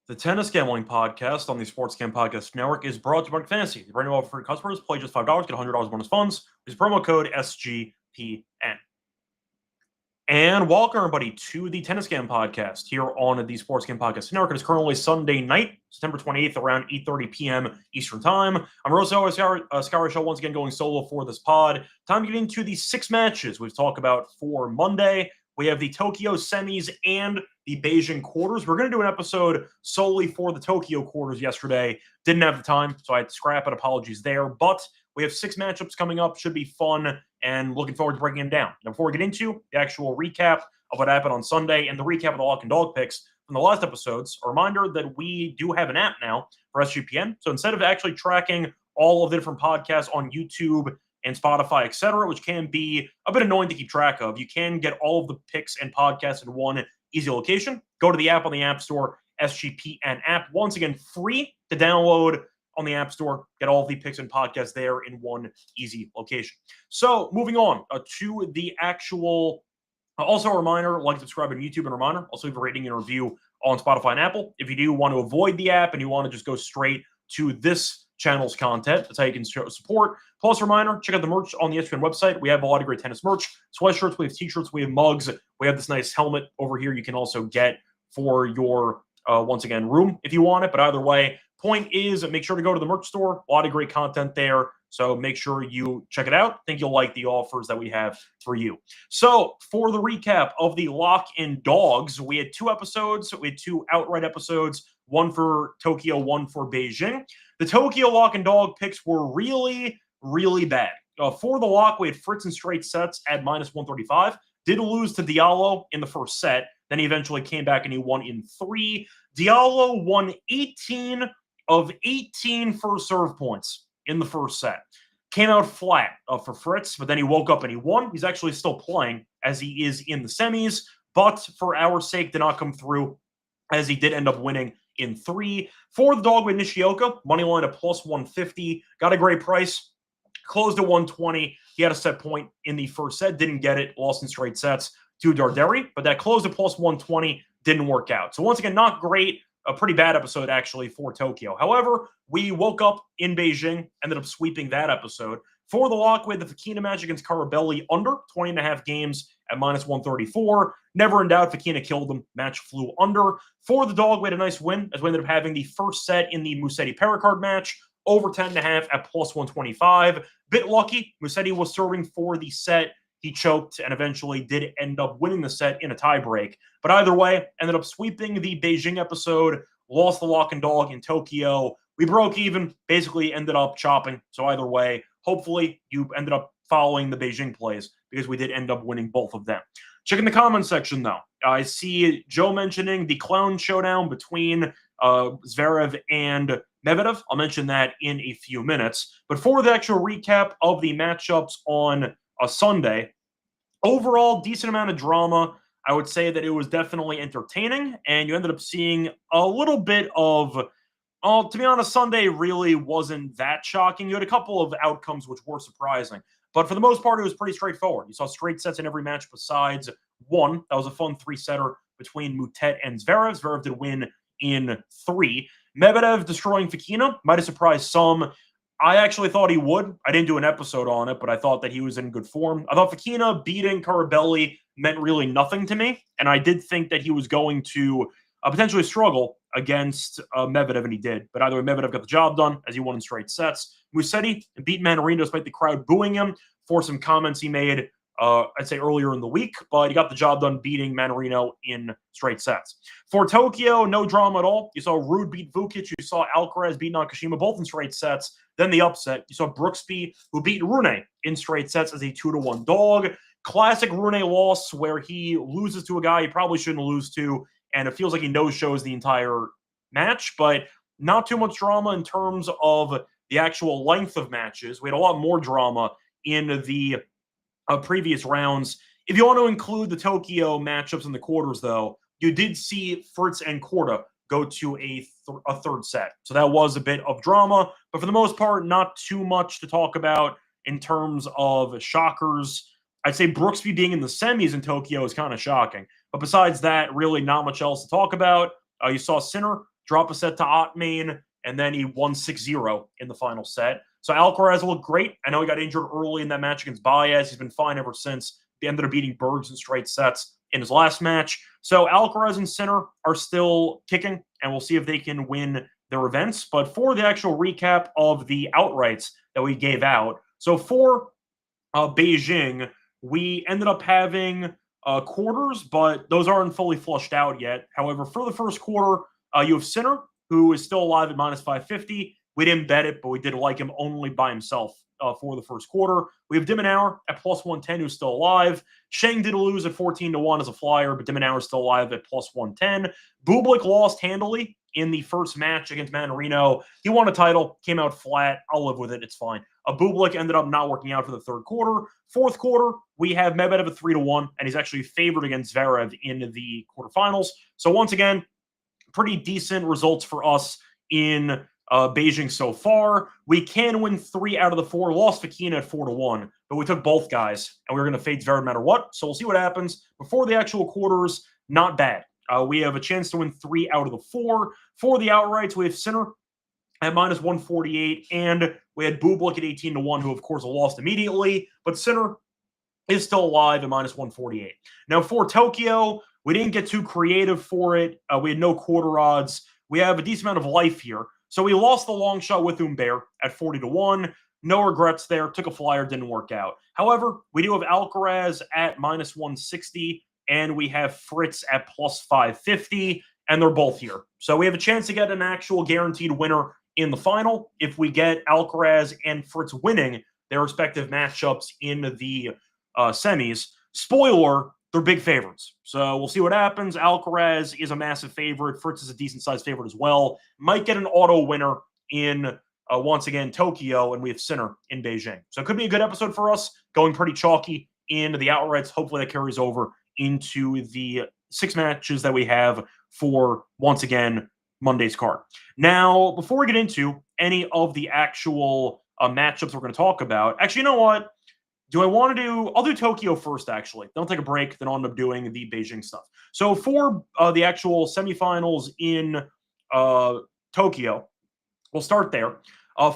The Tennis Gambling Podcast on the Sports Gam Podcast Network is brought to you by Fantasy. The brand new offer for customers. Play just $5, get $100 bonus funds. Use promo code SGPN. And welcome, everybody, to the Tennis Gam Podcast here on the Sports Gam Podcast Network. It is currently Sunday night, September 28th, around 8:30 p.m. Eastern Time. I'm Rosso, Scott Reichel, once again going solo for this pod. Time to get into the 6 matches we've talked about for Monday. We have the Tokyo semis and the Beijing quarters. We're going to do an episode solely for the Tokyo quarters yesterday. Didn't have the time, so I had to scrap it. Apologies there. But we have 6 matchups coming up. Should be fun, and looking forward to breaking them down. Now, before we get into the actual recap of what happened on Sunday and the recap of the lock and dog picks from the last episodes, a reminder that we do have an app now for SGPN. So instead of actually tracking all of the different podcasts on YouTube and Spotify, etc., which can be a bit annoying to keep track of, you can get all of the picks and podcasts in one easy location. Go to the app on the App Store, SGPN app. Once again, free to download on the App Store. Get all of the picks and podcasts there in one easy location. So moving on to the actual, also a reminder, like, subscribe on YouTube, and a reminder, also leave a rating and review on Spotify and Apple. If you do want to avoid the app and you want to just go straight to this channel's content, that's how you can show support. Plus, reminder, check out the merch on the SGPN website. We have a lot of great tennis merch, sweatshirts, we have t-shirts, we have mugs, we have this nice helmet over here you can also get for your, once again, room if you want it. But either way, point is, make sure to go to the merch store. A lot of great content there, so make sure you check it out. I think you'll like the offers that we have for you. So for the recap of the lock and dogs, we had 2 episodes. We had 2 outright episodes, one for Tokyo, one for Beijing. The Tokyo lock and dog picks were really, really bad. For the lock, we had Fritz in straight sets at -135. Did lose to Diallo in the first set. Then he eventually came back and he won in 3. Diallo won 18 of 18 first serve points in the first set. Came out flat for Fritz, but then he woke up and he won. He's actually still playing as he is in the semis, but for our sake did not come through, as he did end up winning in 3. For the dog with Nishioka, money line at +150. Got a great price. Closed at 120. He had a set point in the first set. Didn't get it. Lost in straight sets to Darderi. But that closed at +120. Didn't work out. So once again, not great. A pretty bad episode, actually, for Tokyo. However, we woke up in Beijing. Ended up sweeping that episode. For the lock, we had the Fekina match against Carabelli under 20.5 games at -134. Never in doubt, Fekina killed him. Match flew under. For the dog, we had a nice win, as we ended up having the first set in the Musetti-Perricard match, over 10.5 at +125. Bit lucky. Musetti was serving for the set. He choked and eventually did end up winning the set in a tiebreak. But either way, ended up sweeping the Beijing episode, lost the lock and dog in Tokyo. We broke even, basically ended up chopping. So either way, hopefully you ended up following the Beijing plays, because we did end up winning both of them. Checking the comments section, though. I see Joe mentioning the clown showdown between Zverev and Medvedev. I'll mention that in a few minutes. But for the actual recap of the matchups on a Sunday, overall, decent amount of drama. I would say that it was definitely entertaining, and you ended up seeing a little bit of, to be honest, Sunday really wasn't that shocking. You had a couple of outcomes which were surprising, but for the most part, it was pretty straightforward. You saw straight sets in every match besides one. That was a fun 3-setter between Mutet and Zverev. Zverev did win in 3. Medvedev destroying Fekina might have surprised some. I actually thought he would. I didn't do an episode on it, but I thought that he was in good form. I thought Fekina beating Carabelli meant really nothing to me, and I did think that he was going to potentially struggle against Medvedev, and he did. But either way, Medvedev got the job done, as he won in straight sets. Musetti beat Manarino despite the crowd booing him for some comments he made, I'd say, earlier in the week, but he got the job done beating Manarino in straight sets. For Tokyo, no drama at all. You saw Rude beat Vukic. You saw Alcaraz beat Nakashima, both in straight sets. Then the upset, you saw Brooksby, who beat Rune in straight sets as a 2-1 dog. Classic Rune loss where he loses to a guy he probably shouldn't lose to, and it feels like he no-shows the entire match, but not too much drama in terms of the actual length of matches. We had a lot more drama in the previous rounds. If you want to include the Tokyo matchups in the quarters, though, you did see Fritz and Korda go to a third set. So that was a bit of drama, but for the most part, not too much to talk about in terms of shockers. I'd say Brooksby being in the semis in Tokyo is kind of shocking. But besides that, really not much else to talk about. You saw Sinner drop a set to Ottmane, and then he won 6-0 in the final set. So Alcaraz looked great. I know he got injured early in that match against Baez. He's been fine ever since. He ended up beating Bergs in straight sets in his last match. So Alcaraz and Sinner are still kicking, and we'll see if they can win their events. But for the actual recap of the outrights that we gave out, so for Beijing, we ended up having quarters, but those aren't fully flushed out yet. However, for the first quarter, you have Sinner, who is still alive at minus 550. We didn't bet it, but we did like him only by himself for the first quarter. We have Dimonauer at plus 110, who's still alive. Sheng did lose at 14-1 as a flyer, but Dimonauer is still alive at plus 110. Bublik lost handily in the first match against Manarino. He won a title, came out flat. I'll live with it. It's fine. Bublik ended up not working out for the third quarter. Fourth quarter, we have Medvedev at 3-1, and he's actually favored against Zverev in the quarterfinals. So once again, pretty decent results for us in Beijing so far. We can win 3 out of the 4. Lost Fekina at 4-1, but we took both guys, and we were going to fade Zverev no matter what. So we'll see what happens. Before the actual quarters, not bad. We have a chance to win 3 out of the 4. For the outrights, we have Sinner at minus 148, and we had Bublik at 18-1, who of course lost immediately, but Sinner is still alive at minus 148. Now for Tokyo, we didn't get too creative for it. We had no quarter odds. We have a decent amount of life here. So we lost the long shot with Humbert at 40-1. No regrets there. Took a flyer, didn't work out. However, we do have Alcaraz at minus 160, and we have Fritz at plus 550, and they're both here. So we have a chance to get an actual guaranteed winner in the final if we get Alcaraz and Fritz winning their respective matchups in the semis. Spoiler, they're big favorites. So we'll see what happens. Alcaraz is a massive favorite. Fritz is a decent-sized favorite as well. Might get an auto winner in, once again, Tokyo, and we have Sinner in Beijing. So it could be a good episode for us, going pretty chalky into the outrights. Hopefully that carries over into the 6 matches that we have for, once again, Monday's card. Now, before we get into any of the actual matchups we're going to talk about, actually, you know what? Do I want to do... I'll do Tokyo first, actually. Then I'll take a break. Then I'll end up doing the Beijing stuff. So for the actual semifinals in Tokyo, we'll start there.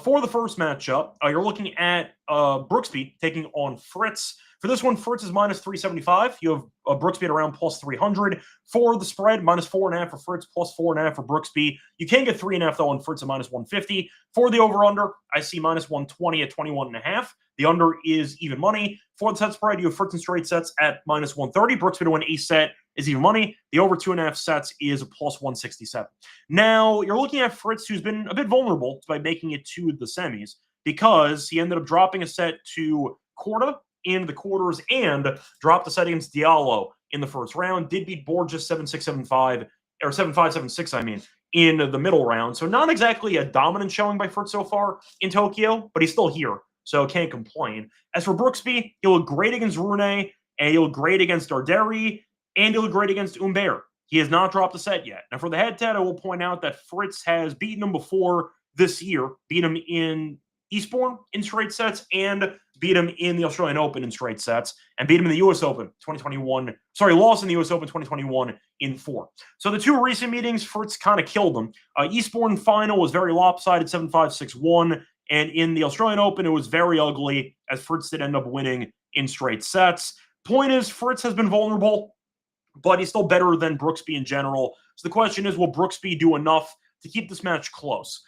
For the first matchup, you're looking at Brooksby taking on Fritz. For this one, Fritz is minus 375. You have Brooksby at around plus 300. For the spread, minus 4.5 for Fritz, plus 4.5 for Brooksby. You can get 3.5, though, on Fritz at minus 150. For the over-under, I see minus 120 at 21.5. The under is even money. For the set spread, you have Fritz in straight sets at minus 130. Brooksby to win a set is even money. The over 2.5 sets is a plus 167. Now, you're looking at Fritz, who's been a bit vulnerable by making it to the semis because he ended up dropping a set to Korda in the quarters and dropped a set against Diallo in the first round. Did beat Borges 7-6, 7-5, or 7-5, 7-6, I mean, in the middle round. So not exactly a dominant showing by Fritz so far in Tokyo, but he's still here, so can't complain. As for Brooksby, he looked great against Rune, and he looked great against Darderi, and he looked great against Humbert. He has not dropped a set yet. Now for the head-to-head, I will point out that Fritz has beaten him before this year, beat him in Eastbourne in straight sets, and beat him in the Australian Open in straight sets, and beat him in the U.S. Open 2021. Sorry, lost in the U.S. Open 2021 in 4. So the 2 recent meetings, Fritz kind of killed him. Eastbourne final was very lopsided, 7-5, 6-1, and in the Australian Open, it was very ugly, as Fritz did end up winning in straight sets. Point is, Fritz has been vulnerable, but he's still better than Brooksby in general. So the question is, will Brooksby do enough to keep this match close?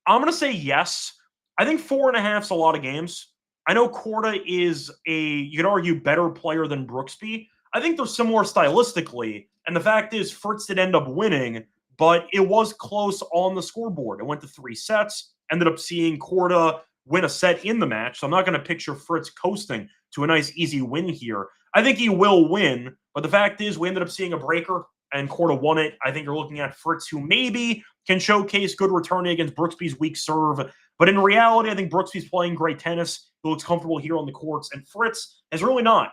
I'm going to say yes. I think 4.5 is a lot of games. I know Korda is you could argue, better player than Brooksby. I think they're similar stylistically. And the fact is, Fritz did end up winning, but it was close on the scoreboard. It went to 3 sets, ended up seeing Korda win a set in the match. So I'm not going to picture Fritz coasting to a nice, easy win here. I think he will win, but the fact is, we ended up seeing a breaker, and Korda won it. I think you're looking at Fritz, who maybe can showcase good returning against Brooksby's weak serve. But in reality, I think Brooksby's playing great tennis. who looks comfortable here on the courts, and Fritz is really not.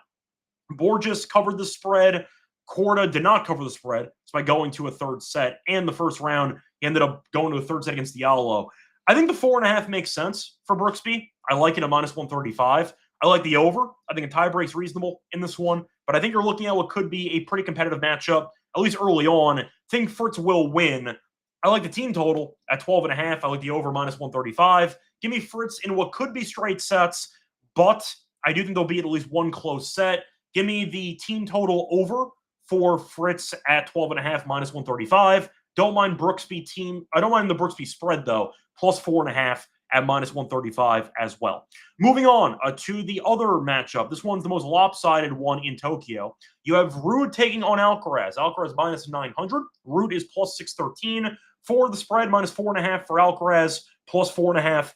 Borges covered the spread. Korda did not cover the spread. So by going to a third set and the first round, he ended up going to a third set against Diallo. I think the 4.5 makes sense for Brooksby. I like it at minus 135. I like the over. I think a tiebreak's reasonable in this one, but I think you're looking at what could be a pretty competitive matchup, at least early on. I think Fritz will win. I like the team total at 12.5. I like the over minus 135. Give me Fritz in what could be straight sets, but I do think there'll be at least one close set. Give me the team total over for Fritz at 12.5 minus 135. Don't mind Brooksby team. I don't mind the Brooksby spread though, plus 4.5 at minus 135 as well. Moving on to the other matchup. This one's the most lopsided one in Tokyo. You have Ruud taking on Alcaraz. Alcaraz minus 900. Ruud is plus 613. For the spread, minus 4.5 for Alcaraz, plus 4.5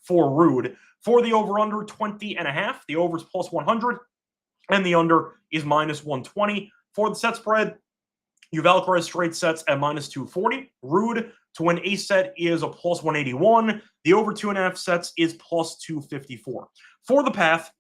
for Ruud. For the over-under, 20.5. The over is plus 100. And the under is minus 120. For the set spread, you have Alcaraz straight sets at minus 240. Ruud to win a set is a plus 181. The over 2.5 sets is plus 254. For the path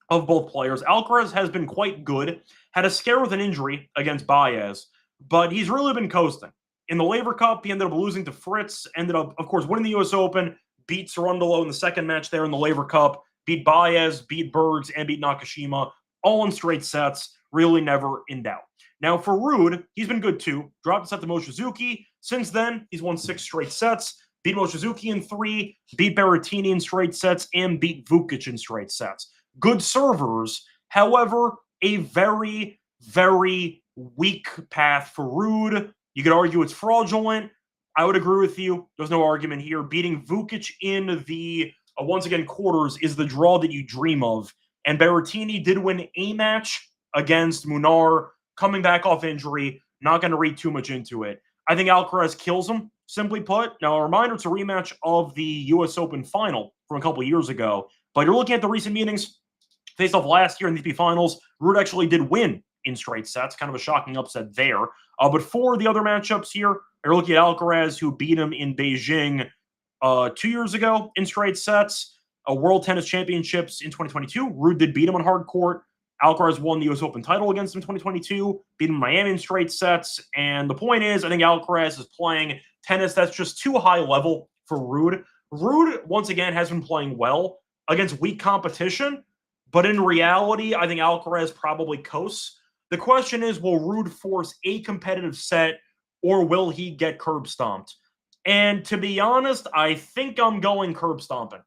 of both players, Alcaraz has been quite good. Had a scare with an injury against Baez, but he's really been coasting. In the Laver Cup, he ended up losing to Fritz, ended up, of course, winning the U.S. Open, beat Cerundolo in the second match there in the Laver Cup, beat Baez, beat Bergs, and beat Nakashima, all in straight sets, really never in doubt. Now, for Ruud, he's been good too. Dropped a set to Mochizuki. Since then, he's won 6 straight sets, beat Mochizuki in 3, beat Berrettini in straight sets, and beat Vukic in straight sets. Good servers, however, a very, very weak path for Ruud. You could argue it's fraudulent. I would agree with you. There's no argument here. Beating Vukic in the, once again, quarters is the draw that you dream of. And Berrettini did win a match against Munar, coming back off injury. Not going to read too much into it. I think Alcaraz kills him, simply put. Now, a reminder, it's a rematch of the U.S. Open final from a couple of years ago. But you're looking at the recent meetings. Faced off last year in the ATP finals, Ruud actually did win in straight sets. Kind of a shocking upset there. But for the other matchups here, you're looking at Alcaraz, who beat him in Beijing 2 years ago in straight sets. World Tennis Championships in 2022. Ruud did beat him on hard court. Alcaraz won the U.S. Open title against him in 2022, beat him in Miami in straight sets. And the point is, I think Alcaraz is playing tennis that's just too high level for Ruud. Ruud, once again, has been playing well against weak competition, but in reality, I think Alcaraz probably coasts. The question is, will Ruud force a competitive set, or will he get curb stomped? And to be honest, I think I'm going curb stomping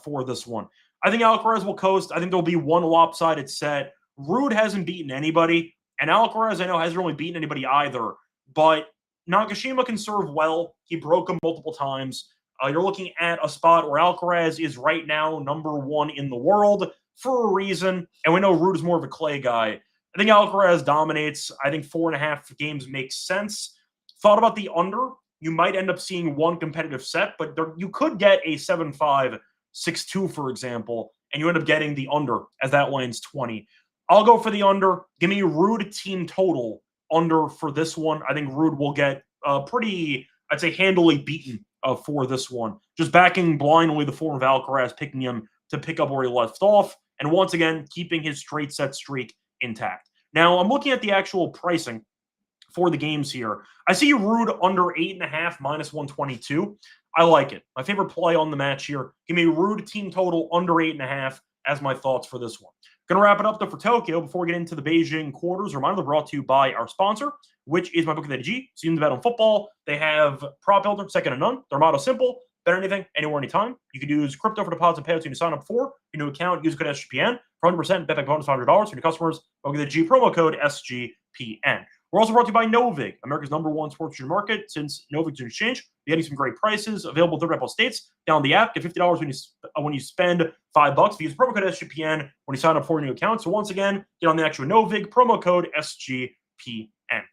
for this one. I think Alcaraz will coast. I think there'll be one lopsided set. Ruud hasn't beaten anybody, and Alcaraz, I know, hasn't really beaten anybody either, but Nakashima can serve well. He broke him multiple times. You're looking at a spot where Alcaraz is right now #1 in the world for a reason, and we know Ruud is more of a clay guy. I think Alcaraz dominates. I think 4.5 games makes sense. Thought about the under. You might end up seeing one competitive set, but you could get a 7-5, 6-2, for example, and you end up getting the under as that line's 20. I'll go for the under. Give me Ruud team total under for this one. I think Ruud will get pretty, I'd say, handily beaten for this one. Just backing blindly the form of Alcaraz, picking him to pick up where he left off, and once again, keeping his straight set streak intact. Now, I'm looking at the actual pricing for the games here. I see Ruud under 8.5 minus 122. I like it. My favorite play on the match here. Give me Ruud team total under 8.5 as my thoughts for this one. Going to wrap it up, though, for Tokyo before we get into the Beijing quarters. Reminder, brought to you by our sponsor, which is MyBookie ATG. So you can bet on football. They have prop builder, second to none. Their motto simple: bet anything, anywhere, anytime. You can use crypto for deposit payouts. You can sign up for your new account. Use code SGPN for 100% bet back bonus $100 for your customers. MyBookie ATG promo code SGPN. We're also brought to you by Novig, America's #1 sports futures market. Since Novig's an exchange, you're getting some great prices available in 30 states. Download the app, get $50 when you spend $5. Use promo code SGPN when you sign up for a new account. So once again, get on the actual Novig promo code SGPN.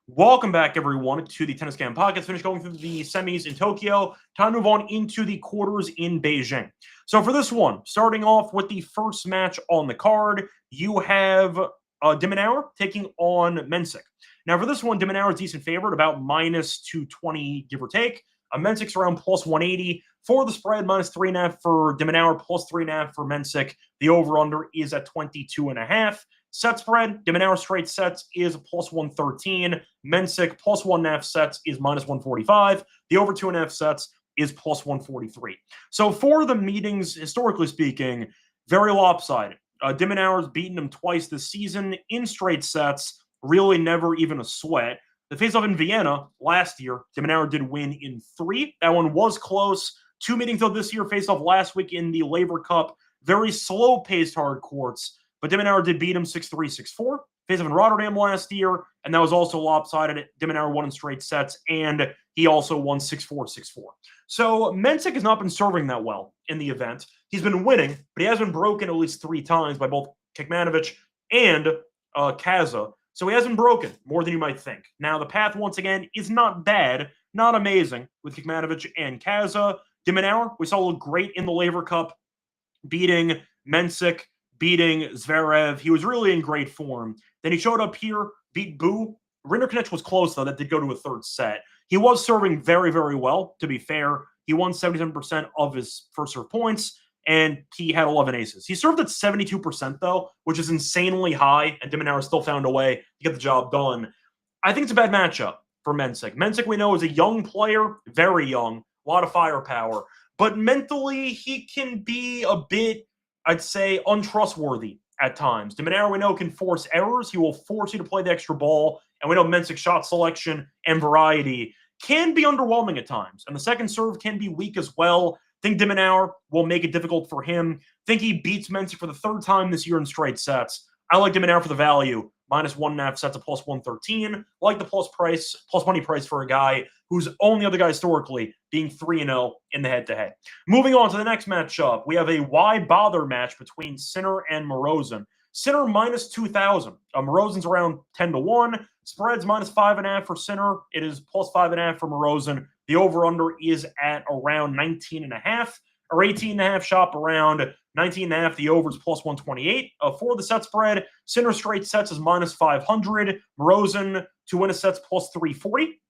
Welcome back, everyone, to the Tennis Scam Podcast. Finished going through the semis in Tokyo. Time to move on into the quarters in Beijing. So for this one, starting off with the first match on the card, you have de Minaur taking on Mensik. Now, for this one, de Minaur is decent favorite, about minus 220, give or take. Mensik's around plus 180. For the spread, -3.5 for de Minaur, +3.5 for Mensik. The over-under is at 22.5. Set spread, de Minaur straight sets is +113. Mensik +1.5 sets is -145. The over 2.5 sets is +143. So for the meetings, historically speaking, very lopsided. De Minaur's beaten him twice this season in straight sets, really never even a sweat. The face-off in Vienna last year, de Minaur did win in 3. That one was close. 2 meetings though this year, face-off last week in the Laver Cup. Very slow-paced hard courts, but de Minaur did beat him 6-3, 6-4. Face-off in Rotterdam last year, and that was also lopsided. De Minaur won in straight sets, and he also won 6-4, 6-4. So Mensik has not been serving that well in the event. He's been winning, but he has been broken at least 3 times by both Kekmanovic and Kaza. So he hasn't broken more than you might think. Now, the path, once again, is not bad, not amazing with Kekmanovic and Kaza. De Minaur, we saw look great in the Laver Cup, beating Mensik, beating Zverev. He was really in great form. Then he showed up here, beat Bu. Rinderknech was close, though. That did go to a third set. He was serving very, very well, to be fair. He won 77% of his first serve points, and he had 11 aces. He served at 72%, though, which is insanely high, and de Minaur still found a way to get the job done. I think it's a bad matchup for Mensik. Mensik, we know, is a young player, very young, a lot of firepower, but mentally he can be a bit, I'd say, untrustworthy at times. De Minaur, we know, can force errors. He will force you to play the extra ball, and we know Mensik's shot selection and variety can be underwhelming at times, and the second serve can be weak as well. Think de Minaur will make it difficult for him. Think he beats Mensik for the 3rd time this year in straight sets. I like de Minaur for the value. -1.5 sets at +113. Like the plus money price for a guy who's only other guy historically being 3-0 in the head-to-head. Moving on to the next matchup, we have a why bother match between Sinner and Morozin. Sinner -2,000. Morozин's around 10-1. Spreads -5.5 for Sinner. It is +5.5 for Morozin. The over-under is at around 19.5, or 18.5, shop around 19.5. The over is +128. For the set spread, Sinner straight sets is -500. Morozin to win a set's +340.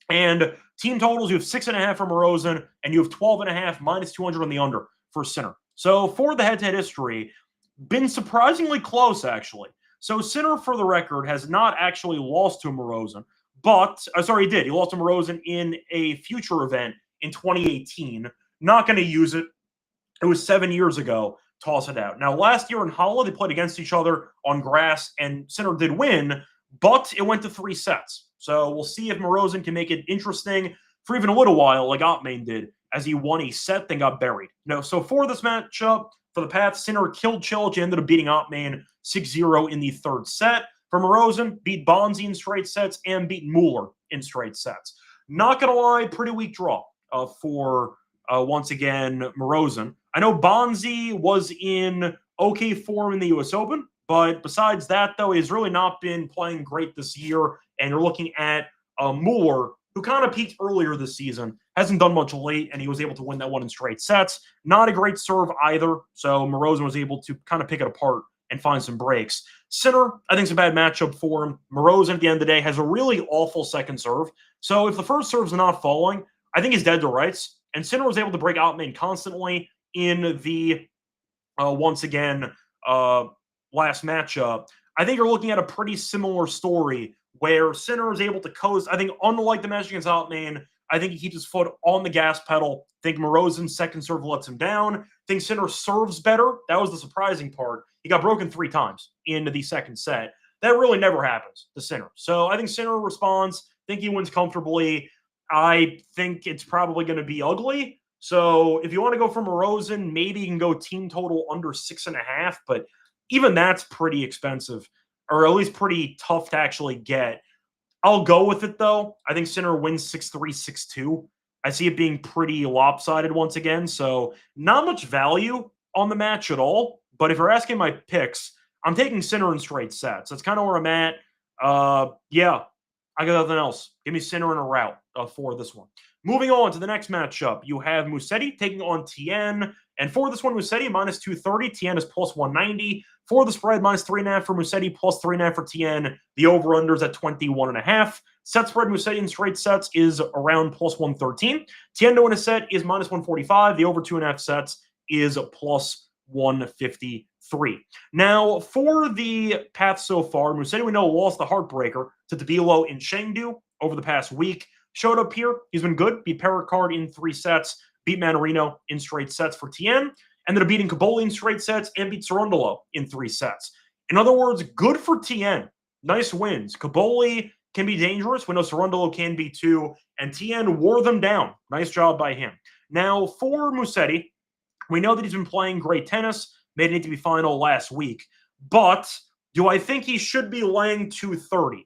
And team totals, you have 6.5 for Morozin, and you have 12.5, -200 on the under for Sinner. So for the head-to-head history, been surprisingly close, actually. So Sinner, for the record, has not actually lost to Morozin, but, sorry, he did. He lost to Morozin in a future event in 2018. Not going to use it. It was 7 years ago. Toss it out. Now, last year in Halle, they played against each other on grass, and Sinner did win, but it went to 3 sets. So we'll see if Morozin can make it interesting for even a little while, like Ottmane did, as he won a set, then got buried. No, so for this matchup, for the path, Sinner killed Cilic, ended up beating Ottmane 6-0 in the 3rd set. For Morozin, beat Bonzi in straight sets and beat Mueller in straight sets. Not going to lie, pretty weak draw for, once again, Morozin. I know Bonzi was in okay form in the U.S. Open, but besides that, though, he's really not been playing great this year, and you're looking at Mueller, who kind of peaked earlier this season, hasn't done much late, and he was able to win that one in straight sets. Not a great serve either, so Morozin was able to kind of pick it apart and find some breaks. Sinner, I think, is a bad matchup for him. Morozin, at the end of the day, has a really awful second serve. So if the first serve's not falling, I think he's dead to rights. And Sinner was able to break Ottmane constantly in the, once again, last matchup. I think you're looking at a pretty similar story where Sinner is able to coast. I think, unlike the match against Ottmane, I think he keeps his foot on the gas pedal. I think Morozin's second serve lets him down. I think Sinner serves better. That was the surprising part. He got broken 3 times in the second set. That really never happens to Sinner. So I think Sinner responds. I think he wins comfortably. I think it's probably going to be ugly. So if you want to go for Morozin, maybe you can go team total under 6.5. But even that's pretty expensive, or at least pretty tough to actually get. I'll go with it, though. I think Sinner wins 6-3, 6-2. I see it being pretty lopsided once again. So not much value on the match at all. But if you're asking my picks, I'm taking Sinner in straight sets. That's kind of where I'm at. Yeah, I got nothing else. Give me Sinner in a rout for this one. Moving on to the next matchup, you have Musetti taking on Tien. And for this one, Musetti minus 230, Tien is plus 190. For the spread, minus 3.5 for Musetti, plus 3.5 for Tien. The over-under is at 21.5. Set spread, Musetti in straight sets is around plus 113. Tien to win a set is minus 145. The over 2.5 sets is plus 153. Now, for the path so far, Musetti, we know, lost the heartbreaker to Tabilo in Chengdu over the past week. Showed up here. He's been good. Beat Perricard in 3 sets. Beat Manarino in straight sets for Tien. Ended up beating Caboli in straight sets and beat Cerundolo in 3 sets. In other words, good for Tien. Nice wins. Caboli can be dangerous. We know Cerundolo can be too. And Tien wore them down. Nice job by him. Now, for Musetti, we know that he's been playing great tennis. Made an ATP final last week. But do I think he should be laying 230?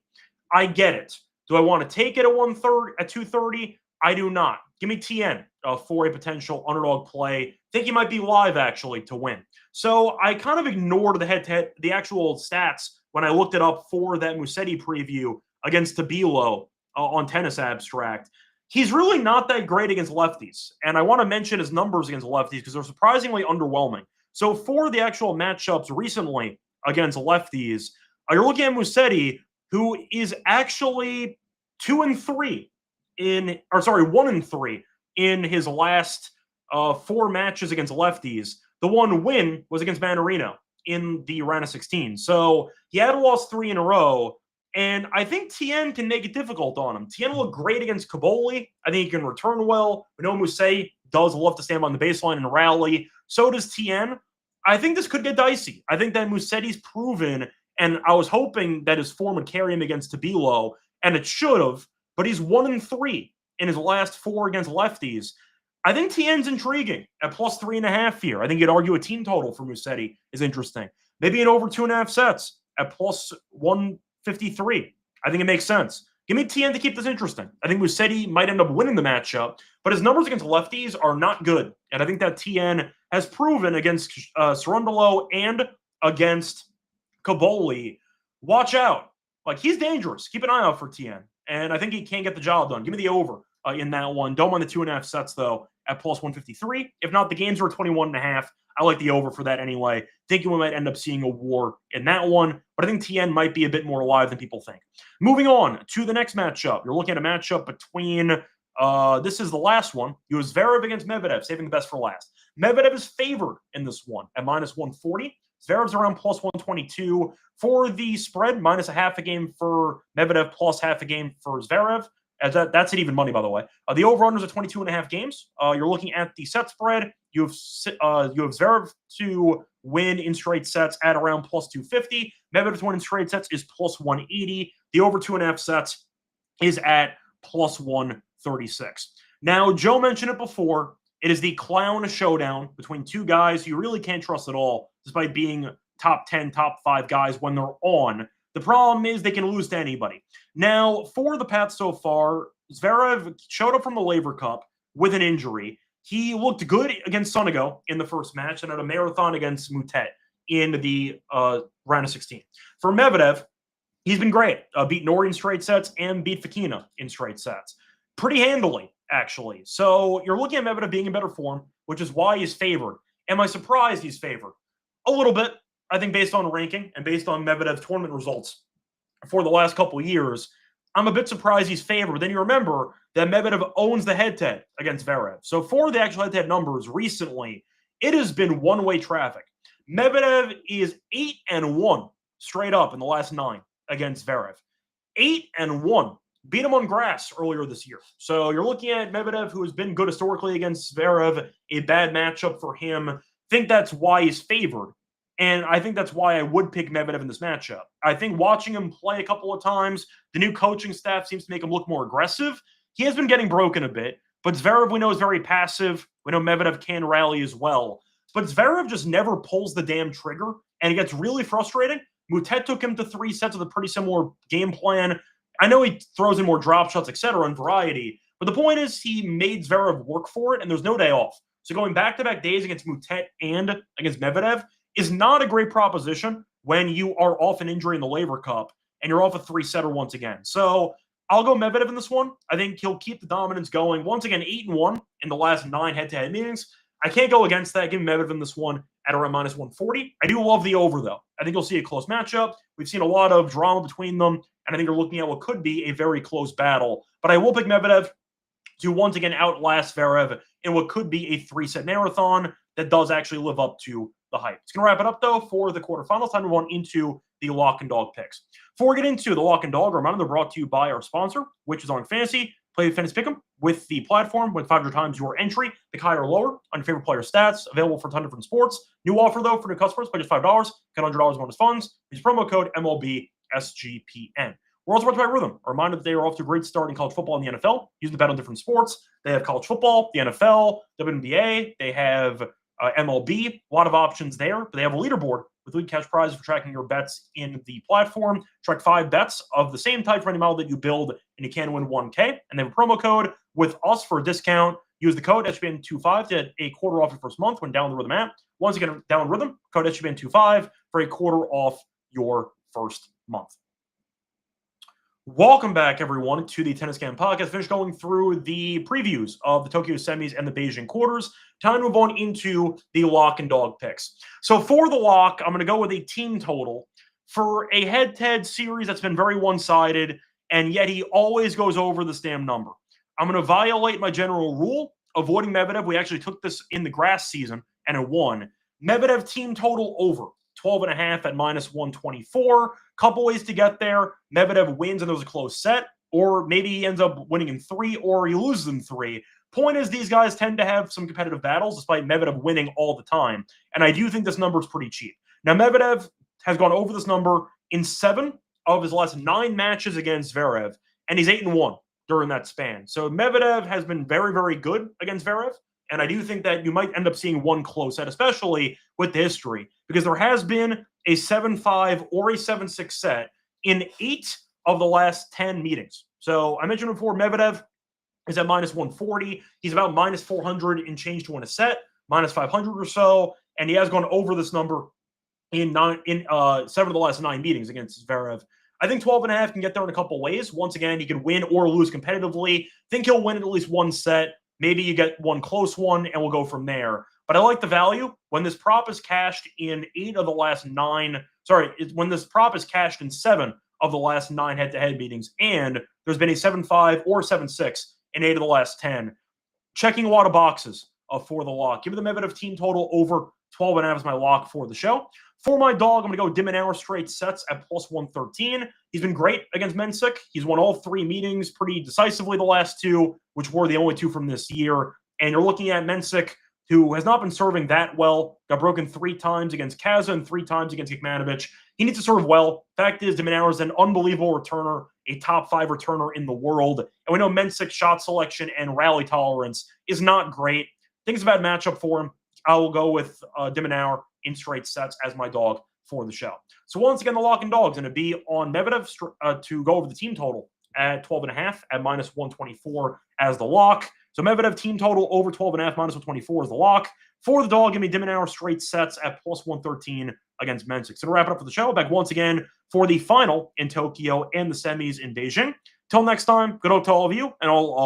I get it. Do I want to take it at 230? I do not. Give me Tien for a potential underdog play. Think he might be live, actually, to win. So I kind of ignored the head-to-head, the actual stats when I looked it up for that Musetti preview against Tabilo on Tennis Abstract. He's really not that great against lefties. And I want to mention his numbers against lefties because they're surprisingly underwhelming. So for the actual matchups recently against lefties, you're looking at Musetti, who is actually 1-3 in his last 4 matches against lefties. The one win was against Manarino in the round of 16. So he had lost 3 in a row, and I think Tien can make it difficult on him. Tien looked great against Caboli. I think he can return well. We know Musetti does love to stand on the baseline and rally. So does Tien. I think this could get dicey. I think that Musetti's proven, and I was hoping that his form would carry him against Tabilo, and it should have, but he's 1-3 in his last 4 against lefties. I think Tien's intriguing at plus 3.5 here. I think you'd argue a team total for Musetti is interesting. Maybe an over 2.5 sets at plus 153. I think it makes sense. Give me Tien to keep this interesting. I think Musetti might end up winning the matchup, but his numbers against lefties are not good. And I think that Tien has proven against Cerundolo and against Caboli. Watch out. Like, he's dangerous. Keep an eye out for Tien. And I think he can get the job done. Give me the over in that one. Don't mind the 2.5 sets, though, at plus 153. If not, the games are 21.5. I like the over for that anyway. Thinking we might end up seeing a war in that one, but I think Tien might be a bit more alive than people think. Moving on to the next matchup. You're looking at a matchup between, this is the last one. It was Zverev against Medvedev, saving the best for last. Medvedev is favored in this one at minus 140. Zverev's around plus 122. For the spread, minus a half a game for Medvedev, plus half a game for Zverev. That's at even money, by the way. The over-unders are 22.5 games. You're looking at the set spread. You have Zverev to win in straight sets at around plus 250. Medvedev to win in straight sets is plus 180. The over 2.5 sets is at plus 136. Now, Joe mentioned it before. It is the clown showdown between 2 guys you really can't trust at all, despite being top 10, top 5 guys when they're on. The problem is they can lose to anybody. Now, for the path so far, Zverev showed up from the Laver Cup with an injury. He looked good against Sonego in the first match and had a marathon against Mutet in the round of 16. For Medvedev, he's been great. Beat Nori in straight sets and beat Fekina in straight sets. Pretty handily, actually. So you're looking at Medvedev being in better form, which is why he's favored. Am I surprised he's favored? A little bit. I think based on ranking and based on Medvedev's tournament results for the last couple of years, I'm a bit surprised he's favored. But then you remember that Medvedev owns the head-to-head against Zverev. So for the actual head-to-head numbers recently, it has been one-way traffic. Medvedev is 8-1 straight up in the last 9 against Zverev. 8-1. Beat him on grass earlier this year. So you're looking at Medvedev, who has been good historically against Zverev, a bad matchup for him. Think that's why he's favored. And I think that's why I would pick Medvedev in this matchup. I think watching him play a couple of times, the new coaching staff seems to make him look more aggressive. He has been getting broken a bit, but Zverev we know is very passive. We know Medvedev can rally as well. But Zverev just never pulls the damn trigger, and it gets really frustrating. Mutet took him to 3 sets with a pretty similar game plan. I know he throws in more drop shots, etc., and variety, but the point is he made Zverev work for it, and there's no day off. So going back-to-back days against Mutet and against Medvedev is not a great proposition when you are off an injury in the Laver Cup and you're off a 3-setter once again. So I'll go Medvedev in this one. I think he'll keep the dominance going. Once again, 8-1 in the last 9 head-to-head meetings. I can't go against that. Give me Medvedev in this one at around minus 140. I do love the over, though. I think you'll see a close matchup. We've seen a lot of drama between them, and I think you're looking at what could be a very close battle. But I will pick Medvedev to once again outlast Zverev in what could be a 3-set marathon that does actually live up to the hype. It's going to wrap it up, though, for the quarterfinals. Time to move on into the lock and dog picks. Before we get into the lock and dog, a reminder, they're brought to you by our sponsor, which is On Fantasy. Play the Fantasy Pick'em with the platform with 500 times your entry, the higher or lower, on your favorite player stats, available for a ton of different sports. New offer, though, for new customers, by just $5, get $100 bonus funds. Use promo code MLB SGPN. We're also brought to you by Rhythm. A reminder that they are off to a great start in college football and the NFL. Use the bet on different sports. They have college football, the NFL, WNBA. They have MLB. A lot of options there. But they have a leaderboard with league cash prizes for tracking your bets in the platform. Track 5 bets of the same type for any model that you build, and you can win 1K. And they have a promo code with us for a discount. Use the code SGPN25 to get a quarter off your first month when download the Rhythm app. Once again, download Rhythm, code SGPN25 for a quarter off your first month. Welcome back, everyone, to the Tennis Scam Podcast. Finished going through the previews of the Tokyo semis and the Beijing quarters. Time to move on into the lock and dog picks. So for the lock, I'm going to go with a team total for a head-to-head series that's been very one-sided, and yet he always goes over this damn number. I'm going to violate my general rule, avoiding Medvedev. We actually took this in the grass season, and it won. Medvedev team total over 12.5 at minus 124. Couple ways to get there. Medvedev wins and there's a close set, or maybe he ends up winning in 3, or he loses in 3. Point is, these guys tend to have some competitive battles, despite Medvedev winning all the time. And I do think this number is pretty cheap. Now, Medvedev has gone over this number in 7 of his last 9 matches against Zverev, and he's 8-1 during that span. So Medvedev has been very, very good against Zverev. And I do think that you might end up seeing one close set, especially with the history, because there has been a 7-5 or a 7-6 set in 8 of the last 10 meetings. So I mentioned before, Medvedev is at minus 140. He's about minus 400 and change to win a set, minus 500 or so. And he has gone over this number in 7 of the last 9 meetings against Zverev. I think 12.5 can get there in a couple ways. Once again, he can win or lose competitively. Think he'll win at least one set. Maybe you get one close one, and we'll go from there. But I like the value. When this prop is cashed in 8 of the last 9, when this prop is cashed in 7 of the last 9 head-to-head meetings, and there's been a 7-5 or 7-6 in 8 of the last 10, checking a lot of boxes for the lock. Give me the Medvedev team total over 12.5 as my lock for the show. For my dog, I'm going to go Dimonauer straight sets at plus 113. He's been great against Mensik. He's won all 3 meetings pretty decisively the last 2, which were the only 2 from this year. And you're looking at Mensik, who has not been serving that well. Got broken 3 times against Kaza and 3 times against Kekmanovic. He needs to serve well. Fact is, Dimonauer is an unbelievable returner, a top 5 returner in the world. And we know Mensik's shot selection and rally tolerance is not great. I think it's a bad matchup for him. I will go with Dimonauer in straight sets as my dog for the show. So once again, the lock and dog's going to be on Medvedev to go over the team total at 12.5 at minus 124 as the lock. So Medvedev team total over 12.5 minus 124 is the lock. For the dog, give me Dimonauer straight sets at plus 113 against Mensik. So to wrap it up for the show, back once again for the final in Tokyo and the semis in Beijing. Till next time, good luck to all of you and all of